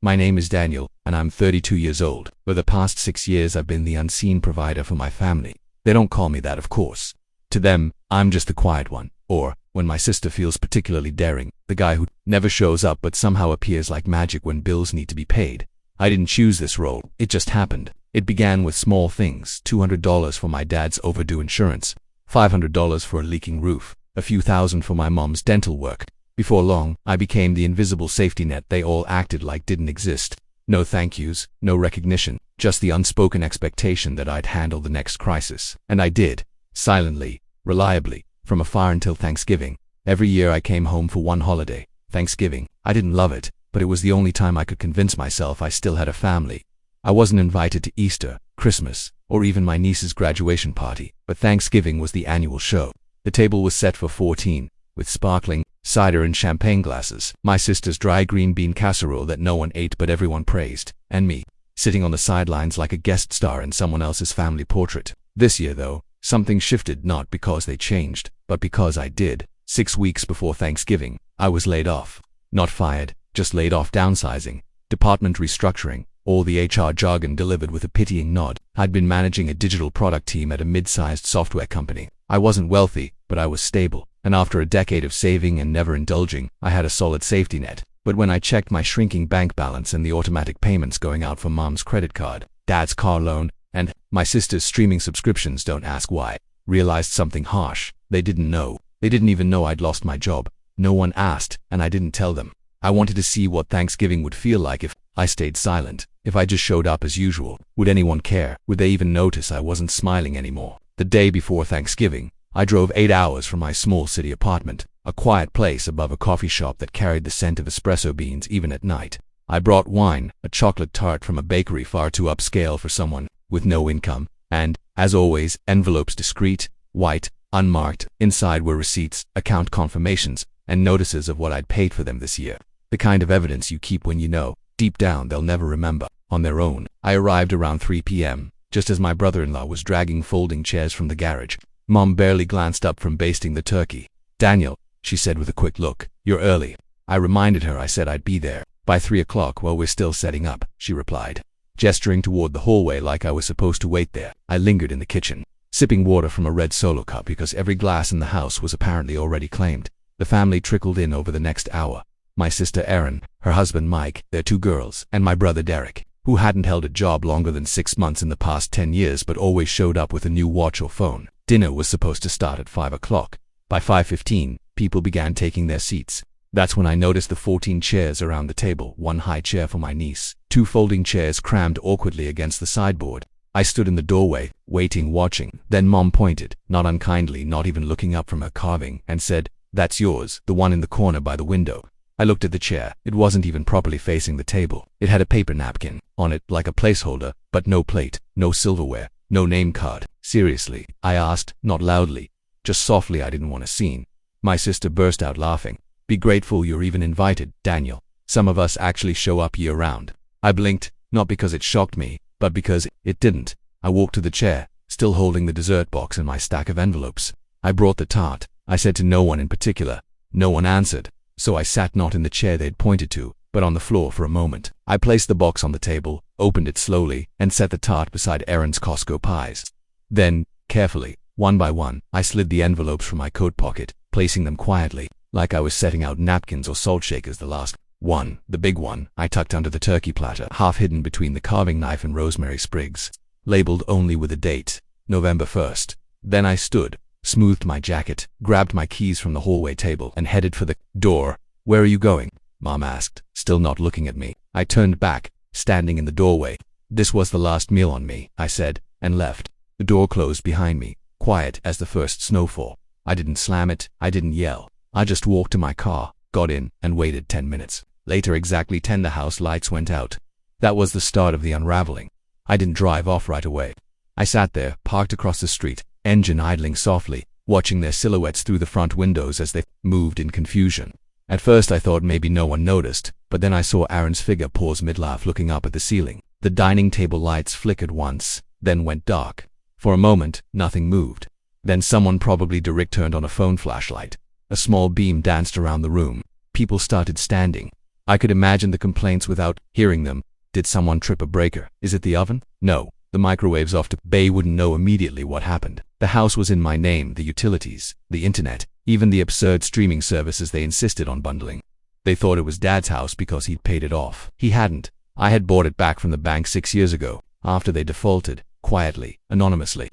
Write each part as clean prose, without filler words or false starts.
My name is Daniel, and I'm 32 years old. For the past 6 years I've been the unseen provider for my family. They don't call me that, of course. To them, I'm just the quiet one, or, when my sister feels particularly daring, the guy who never shows up but somehow appears like magic when bills need to be paid. I didn't choose this role, it just happened. It began with small things: $200 for my dad's overdue insurance, $500 for a leaking roof, a few thousand for my mom's dental work. Before long, I became the invisible safety net they all acted like didn't exist. No thank yous, no recognition, just the unspoken expectation that I'd handle the next crisis. And I did, silently, reliably, from afar until Thanksgiving. Every year I came home for one holiday, Thanksgiving. I didn't love it, but it was the only time I could convince myself I still had a family. I wasn't invited to Easter, Christmas, or even my niece's graduation party, but Thanksgiving was the annual show. The table was set for 14, with sparkling cider and champagne glasses, my sister's dry green bean casserole that no one ate but everyone praised, and me, sitting on the sidelines like a guest star in someone else's family portrait. This year, though, something shifted, not because they changed, but because I did. 6 weeks before Thanksgiving, I was laid off. Not fired, just laid off. Downsizing, department restructuring, all the HR jargon delivered with a pitying nod. I'd been managing a digital product team at a mid-sized software company. I wasn't wealthy, but I was stable, and after a decade of saving and never indulging, I had a solid safety net. But when I checked my shrinking bank balance and the automatic payments going out for mom's credit card, dad's car loan, and my sister's streaming subscriptions, don't ask why, realized something harsh. They didn't know. They didn't even know I'd lost my job. No one asked, and I didn't tell them. I wanted to see what Thanksgiving would feel like if I stayed silent, if I just showed up as usual. Would anyone care? Would they even notice I wasn't smiling anymore? The day before Thanksgiving, I drove 8 hours from my small city apartment, a quiet place above a coffee shop that carried the scent of espresso beans even at night. I brought wine, a chocolate tart from a bakery far too upscale for someone with no income, and, as always, envelopes discreet, white, unmarked. Inside were receipts, account confirmations, and notices of what I'd paid for them this year. The kind of evidence you keep when you know, deep down, they'll never remember. On their own, I arrived around 3 p.m., just as my brother-in-law was dragging folding chairs from the garage. Mom barely glanced up from basting the turkey. "Daniel," she said with a quick look, "you're early." I reminded her I said I'd be there by 3 o'clock. "Well, we're still setting up," she replied, gesturing toward the hallway like I was supposed to wait there. I lingered in the kitchen, sipping water from a red Solo cup because every glass in the house was apparently already claimed. The family trickled in over the next hour. My sister Erin, her husband Mike, their 2 girls, and my brother Derek, who hadn't held a job longer than 6 months in the past 10 years but always showed up with a new watch or phone. Dinner was supposed to start at 5 o'clock. By 5:15, people began taking their seats. That's when I noticed the 14 chairs around the table, 1 high chair for my niece, 2 folding chairs crammed awkwardly against the sideboard. I stood in the doorway, waiting, watching. Then Mom pointed, not unkindly, not even looking up from her carving, and said, "That's yours, the one in the corner by the window." I looked at the chair. It wasn't even properly facing the table. It had a paper napkin on it, like a placeholder, but no plate, no silverware, no name card. "Seriously?" I asked, not loudly, just softly. I didn't want a scene. My sister burst out laughing. "Be grateful you're even invited, Daniel. Some of us actually show up year-round." I blinked, not because it shocked me, but because it didn't. I walked to the chair, still holding the dessert box and my stack of envelopes. I brought the tart. I said to no one in particular. No one answered, so I sat not in the chair they'd pointed to, but on the floor for a moment. I placed the box on the table, opened it slowly, and set the tart beside Erin's Costco pies. Then, carefully, one by one, I slid the envelopes from my coat pocket, placing them quietly, like I was setting out napkins or salt shakers. The last one, the big one, I tucked under the turkey platter, half hidden between the carving knife and rosemary sprigs, labeled only with a date, November 1st. Then I stood, smoothed my jacket, grabbed my keys from the hallway table, and headed for the door. "Where are you going?" Mom asked, still not looking at me. I turned back, standing in the doorway. "This was the last meal on me," I said, and left. The door closed behind me, quiet as the first snowfall. I didn't slam it, I didn't yell. I just walked to my car, got in, and waited 10 minutes. Later, exactly 10, the house lights went out. That was the start of the unraveling. I didn't drive off right away. I sat there, parked across the street, engine idling softly, watching their silhouettes through the front windows as they moved in confusion. At first I thought maybe no one noticed, but then I saw Erin's figure pause mid-laugh, looking up at the ceiling. The dining table lights flickered once, then went dark. For a moment, nothing moved. Then someone, probably Derek, turned on a phone flashlight. A small beam danced around the room. People started standing. I could imagine the complaints without hearing them. Did someone trip a breaker? Is it the oven? No. The microwave's off. They wouldn't know immediately what happened. The house was in my name, the utilities, the internet, even the absurd streaming services they insisted on bundling. They thought it was Dad's house because he'd paid it off. He hadn't. I had bought it back from the bank 6 years ago, after they defaulted, quietly, anonymously.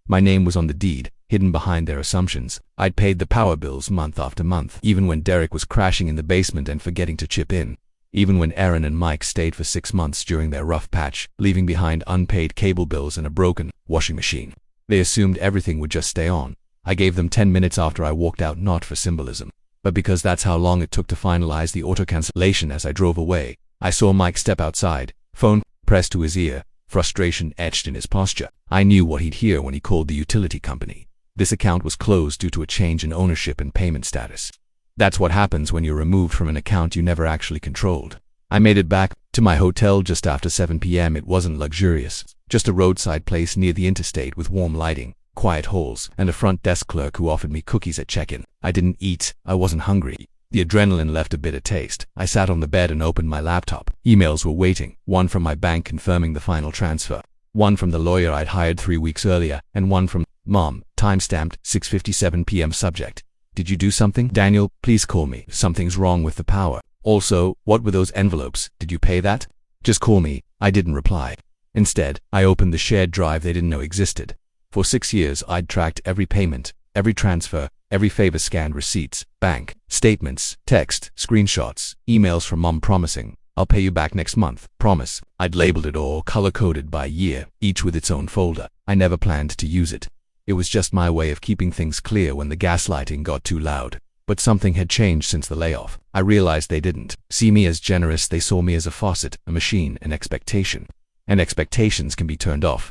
My name was on the deed, hidden behind their assumptions. I'd paid the power bills month after month, even when Derek was crashing in the basement and forgetting to chip in. Even when Aaron and Mike stayed for 6 months during their rough patch, leaving behind unpaid cable bills and a broken washing machine. They assumed everything would just stay on. I gave them 10 minutes after I walked out, not for symbolism, but because that's how long it took to finalize the auto cancellation. As I drove away, I saw Mike step outside, phone pressed to his ear, frustration etched in his posture. I knew what he'd hear when he called the utility company. This account was closed due to a change in ownership and payment status. That's what happens when you're removed from an account you never actually controlled. I made it back to my hotel just after 7 p.m. It wasn't luxurious, just a roadside place near the interstate with warm lighting, quiet halls, and a front desk clerk who offered me cookies at check-in. I didn't eat. I wasn't hungry. The adrenaline left a bitter taste. I sat on the bed and opened my laptop. Emails were waiting, one from my bank confirming the final transfer, one from the lawyer I'd hired 3 weeks earlier, and one from Mom, time-stamped 6:57 p.m. Subject: did you do something? Daniel, please call me. Something's wrong with the power. Also, what were those envelopes? Did you pay that? Just call me. I didn't reply. Instead, I opened the shared drive they didn't know existed. For 6 years, I'd tracked every payment, every transfer, every favor, scanned receipts, bank statements, text, screenshots, emails from Mom promising, I'll pay you back next month, promise. I'd labeled it all, color-coded by year, each with its own folder. I never planned to use it. It was just my way of keeping things clear when the gaslighting got too loud. But something had changed since the layoff. I realized they didn't see me as generous. They saw me as a faucet, a machine, an expectation. And expectations can be turned off.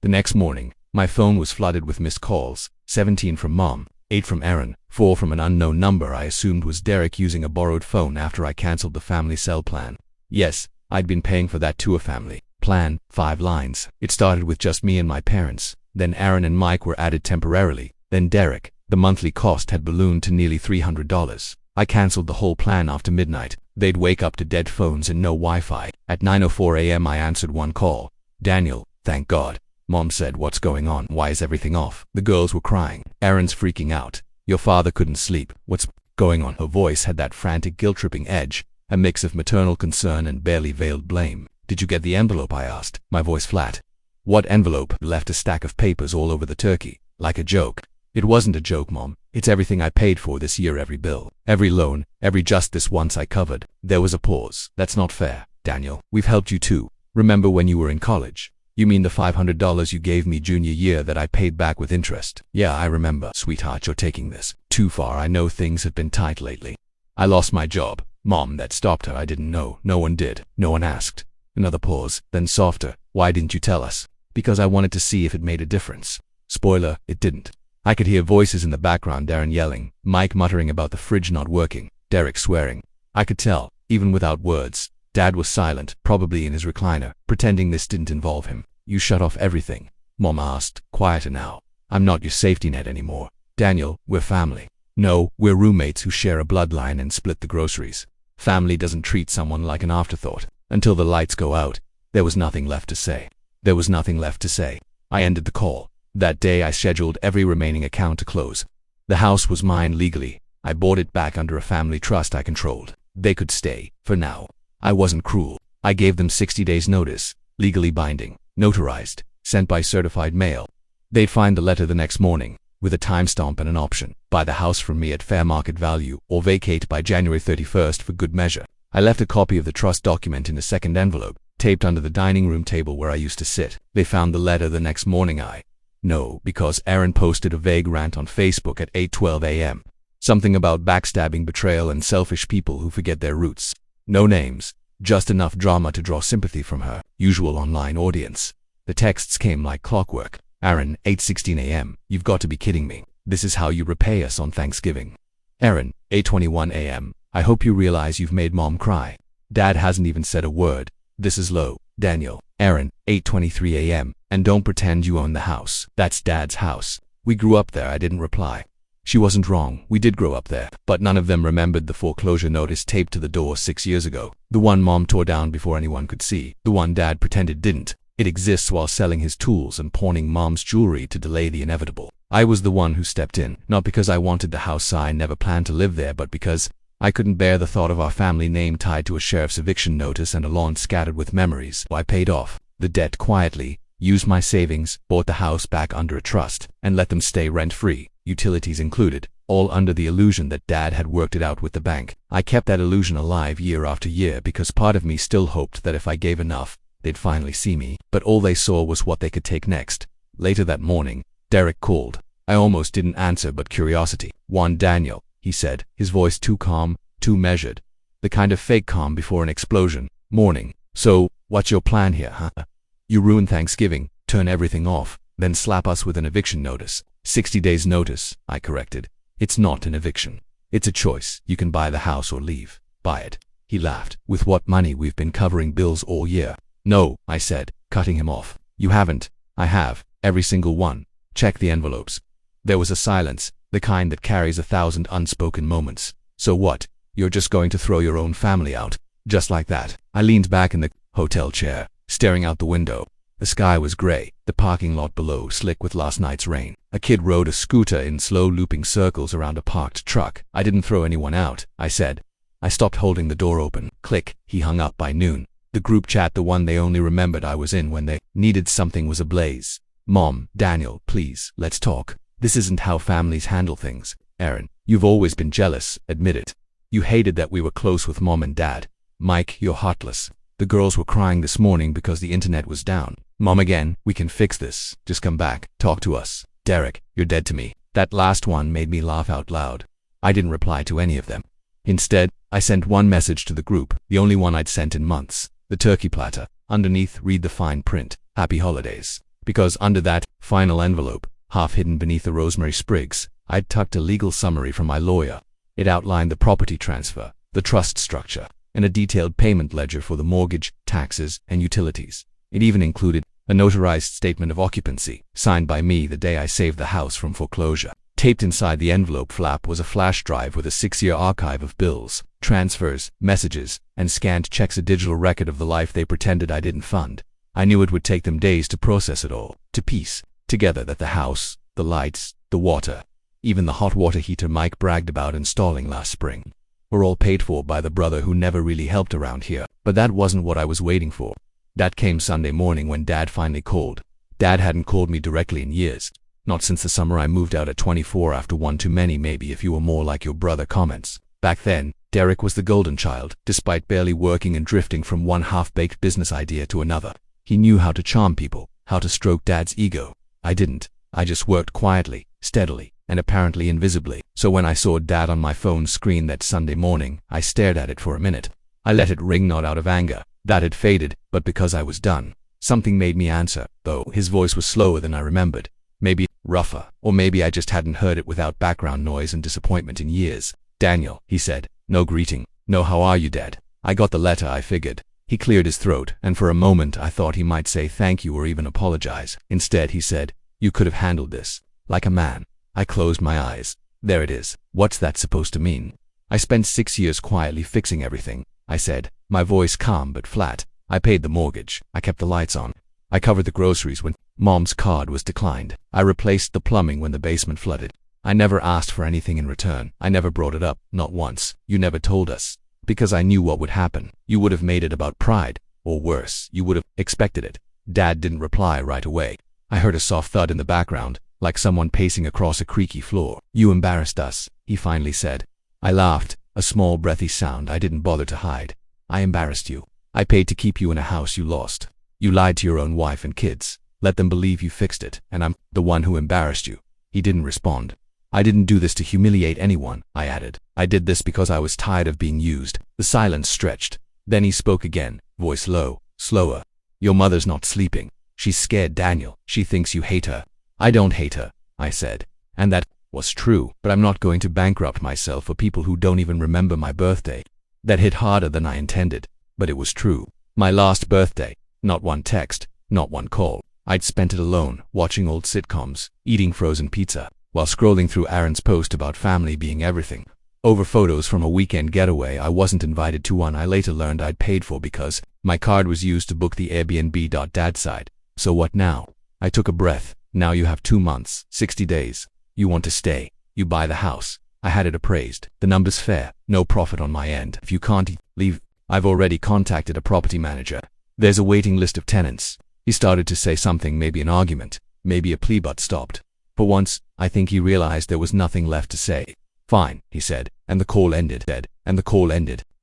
The next morning, my phone was flooded with missed calls, 17 from Mom, 8 from Aaron, 4 from an unknown number I assumed was Derek using a borrowed phone after I canceled the family cell plan. Yes, I'd been paying for that too, a family plan, 5 lines. It started with just me and my parents. Then Aaron and Mike were added temporarily. Then Derek. The monthly cost had ballooned to nearly $300. I canceled the whole plan after midnight. They'd wake up to dead phones and no Wi-Fi. At 9:04 a.m. I answered one call. Daniel, thank God. Mom said, what's going on? Why is everything off? The girls were crying. Aaron's freaking out. Your father couldn't sleep. What's going on? Her voice had that frantic, guilt-tripping edge, a mix of maternal concern and barely veiled blame. Did you get the envelope? I asked, my voice flat. What envelope? Left a stack of papers all over the turkey, like a joke. It wasn't a joke, Mom. It's everything I paid for this year, every bill, every loan, every just this once I covered. There was a pause. That's not fair, Daniel. We've helped you too. Remember when you were in college? You mean the $500 you gave me junior year that I paid back with interest? Yeah, I remember. Sweetheart, you're taking this too far. I know things have been tight lately. I lost my job. Mom, that stopped her. I didn't know. No one did. No one asked. Another pause, then softer. Why didn't you tell us? Because I wanted to see if it made a difference. Spoiler, it didn't. I could hear voices in the background, Darren yelling, Mike muttering about the fridge not working, Derek swearing. I could tell, even without words. Dad was silent, probably in his recliner, pretending this didn't involve him. You shut off everything? Mom asked, quieter now. I'm not your safety net anymore. Daniel, we're family. No, we're roommates who share a bloodline and split the groceries. Family doesn't treat someone like an afterthought. Until the lights go out, there was nothing left to say. There was nothing left to say. I ended the call. That day I scheduled every remaining account to close. The house was mine legally. I bought it back under a family trust I controlled. They could stay, for now. I wasn't cruel. I gave them 60 days notice, legally binding, notarized, sent by certified mail. They'd find the letter the next morning, with a timestamp and an option. Buy the house from me at fair market value, or vacate by January 31st for good measure. I left a copy of the trust document in a second envelope, taped under the dining room table where I used to sit. They found the letter the next morning. No, because Aaron posted a vague rant on Facebook at 8:12 a.m. Something about backstabbing, betrayal, and selfish people who forget their roots. No names, just enough drama to draw sympathy from her usual online audience. The texts came like clockwork. Aaron, 8:16 a.m. You've got to be kidding me. This is how you repay us on Thanksgiving. Aaron, 8:21 a.m. I hope you realize you've made Mom cry. Dad hasn't even said a word. This is low. Daniel. Aaron, 8:23 a.m. And don't pretend you own the house. That's Dad's house. We grew up there. I didn't reply. She wasn't wrong, we did grow up there. But none of them remembered the foreclosure notice taped to the door 6 years ago. The one Mom tore down before anyone could see. The one Dad pretended didn't. It exists while selling his tools and pawning Mom's jewelry to delay the inevitable. I was the one who stepped in, not because I wanted the house. I never planned to live there, but because I couldn't bear the thought of our family name tied to a sheriff's eviction notice and a lawn scattered with memories. I paid off the debt quietly, used my savings, bought the house back under a trust, and let them stay rent-free, utilities included, all under the illusion that Dad had worked it out with the bank. I kept that illusion alive year after year because part of me still hoped that if I gave enough, they'd finally see me. But all they saw was what they could take next. Later that morning, Derek called. I almost didn't answer, but curiosity. "Juan Daniel," he said, his voice too calm, too measured. The kind of fake calm before an explosion. "Morning. So, what's your plan here, huh? You ruin Thanksgiving, turn everything off, then slap us with an eviction notice." 60 days notice, I corrected. "It's not an eviction. It's a choice. You can buy the house or leave." "Buy it." He laughed. "With what money? We've been covering bills all year." "No," I said, cutting him off. "You haven't." "I have. Every single one. Check the envelopes." There was a silence, the kind that carries 1,000 unspoken moments. "So what? You're just going to throw your own family out?" Just like that. I leaned back in the hotel chair, staring out the window. The sky was gray, the parking lot below slick with last night's rain. A kid rode a scooter in slow looping circles around a parked truck. "I didn't throw anyone out," I said. I stopped holding the door open. Click, he hung up by noon. The group chat, the one they only remembered I was in when they needed something, was ablaze. "Mom, Daniel, please, let's talk. This isn't how families handle things. Aaron, you've always been jealous, admit it. You hated that we were close with Mom and Dad. Mike, you're heartless. The girls were crying this morning because the internet was down. Mom again, we can fix this. Just come back, talk to us. Derek, you're dead to me." That last one made me laugh out loud. I didn't reply to any of them. Instead, I sent one message to the group, the only one I'd sent in months. The turkey platter. Underneath, read the fine print. "Happy holidays." Because under that final envelope, half hidden beneath the rosemary sprigs, I'd tucked a legal summary from my lawyer. It outlined the property transfer, the trust structure, and a detailed payment ledger for the mortgage, taxes, and utilities. It even included a notarized statement of occupancy, signed by me the day I saved the house from foreclosure. Taped inside the envelope flap was a flash drive with a 6-year archive of bills, transfers, messages, and scanned checks, a digital record of the life they pretended I didn't fund. I knew it would take them days to process it all, to piece together that the house, the lights, the water, even the hot water heater Mike bragged about installing last spring, were all paid for by the brother who never really helped around here. But that wasn't what I was waiting for. That came Sunday morning when Dad finally called. Dad hadn't called me directly in years. Not since the summer I moved out at 24 after one too many maybe if you were more like your brother comments. Back then, Derek was the golden child, despite barely working and drifting from one half-baked business idea to another. He knew how to charm people, how to stroke Dad's ego. I didn't. I just worked quietly, steadily, and apparently invisibly. So when I saw Dad on my phone screen that Sunday morning, I stared at it for a minute. I let it ring, not out of anger. That had faded, but because I was done. Something made me answer, though his voice was slower than I remembered. Maybe rougher, or maybe I just hadn't heard it without background noise and disappointment in years. "Daniel," he said. No greeting. No "how are you, Dad?" I got the letter, I figured. He cleared his throat, and for a moment I thought he might say thank you or even apologize. Instead, he said, "You could have handled this. Like a man." I closed my eyes. There it is. What's that supposed to mean? "I spent 6 years quietly fixing everything," I said, my voice calm but flat. "I paid the mortgage. I kept the lights on. I covered the groceries when Mom's card was declined. I replaced the plumbing when the basement flooded. I never asked for anything in return. I never brought it up, not once. You never told us. Because I knew what would happen. You would have made it about pride. Or worse, you would have expected it." Dad didn't reply right away. I heard a soft thud in the background, like someone pacing across a creaky floor. "You embarrassed us," he finally said. I laughed, a small breathy sound I didn't bother to hide. "I embarrassed you. I paid to keep you in a house you lost. You lied to your own wife and kids, let them believe you fixed it, and I'm the one who embarrassed you." He didn't respond. "I didn't do this to humiliate anyone," I added. "I did this because I was tired of being used." The silence stretched. Then he spoke again, voice low, slower. "Your mother's not sleeping. She's scared, Daniel. She thinks you hate her." "I don't hate her," I said. And that was true, but I'm not going to bankrupt myself for people who don't even remember my birthday. That hit harder than I intended, but it was true. My last birthday. Not one text, not one call. I'd spent it alone, watching old sitcoms, eating frozen pizza, while scrolling through Aaron's post about family being everything. Over photos from a weekend getaway I wasn't invited to, one I later learned I'd paid for because my card was used to book the Airbnb.dad site. So what now? I took a breath. Now you have 2 months, 60 days. You want to stay. You buy the house. I had it appraised. The number's fair. No profit on my end. If you can't leave, I've already contacted a property manager. There's a waiting list of tenants. He started to say something, maybe an argument, maybe a plea, but stopped. For once, I think he realized there was nothing left to say. Fine, he said, and the call ended.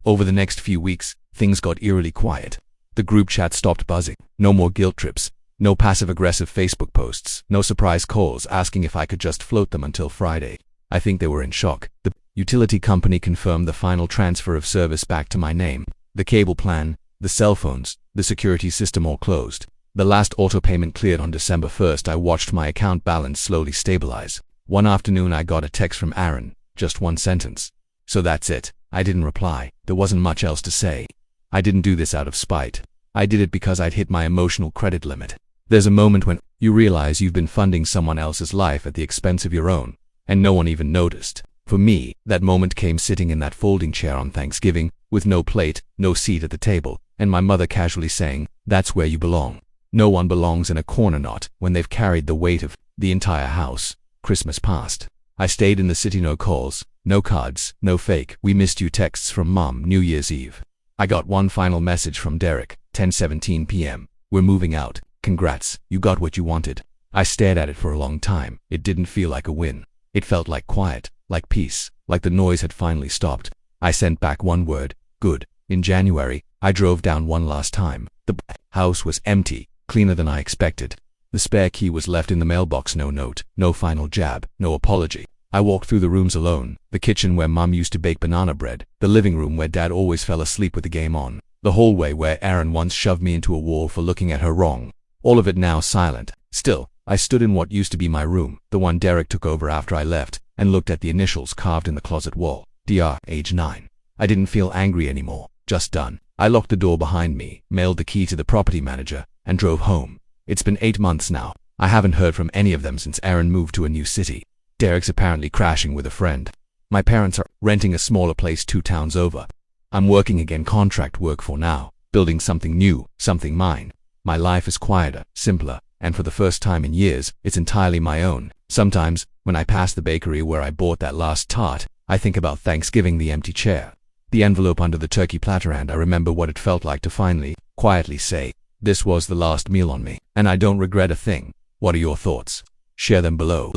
Over the next few weeks, things got eerily quiet. The group chat stopped buzzing. No more guilt trips. No passive-aggressive Facebook posts. No surprise calls asking if I could just float them until Friday. I think they were in shock. The utility company confirmed the final transfer of service back to my name. The cable plan, the cell phones, the security system all closed. The last auto payment cleared on December 1st. I watched my account balance slowly stabilize. One afternoon I got a text from Aaron. Just one sentence. So that's it. I didn't reply. There wasn't much else to say. I didn't do this out of spite. I did it because I'd hit my emotional credit limit. There's a moment when you realize you've been funding someone else's life at the expense of your own, and no one even noticed. For me, that moment came sitting in that folding chair on Thanksgiving, with no plate, no seat at the table, and my mother casually saying, "That's where you belong." No one belongs in a corner, not when they've carried the weight of the entire house. Christmas passed. I stayed in the city. No calls, no cards, no fake "we missed you" texts from Mom. New Year's Eve, I got one final message from Derek, 10:17 p.m. "We're moving out. Congrats, you got what you wanted." I stared at it for a long time. It didn't feel like a win. It felt like quiet, like peace, like the noise had finally stopped. I sent back one word, "Good." In January, I drove down one last time. The house was empty, cleaner than I expected. The spare key was left in the mailbox. No note, no final jab, no apology. I walked through the rooms alone. The kitchen where Mom used to bake banana bread. The living room where Dad always fell asleep with the game on. The hallway where Aaron once shoved me into a wall for looking at her wrong. All of it now silent. Still, I stood in what used to be my room, the one Derek took over after I left, and looked at the initials carved in the closet wall. Dr. Age 9. I didn't feel angry anymore, just done. I locked the door behind me, mailed the key to the property manager, and drove home. It's been 8 months now. I haven't heard from any of them since Aaron moved to a new city. Derek's apparently crashing with a friend. My parents are renting a smaller place 2 towns over. I'm working again, contract work for now, building something new, something mine. My life is quieter, simpler, and for the first time in years, it's entirely my own. Sometimes, when I pass the bakery where I bought that last tart, I think about Thanksgiving, the empty chair, the envelope under the turkey platter, and I remember what it felt like to finally, quietly say, "This was the last meal on me, and I don't regret a thing." What are your thoughts? Share them below.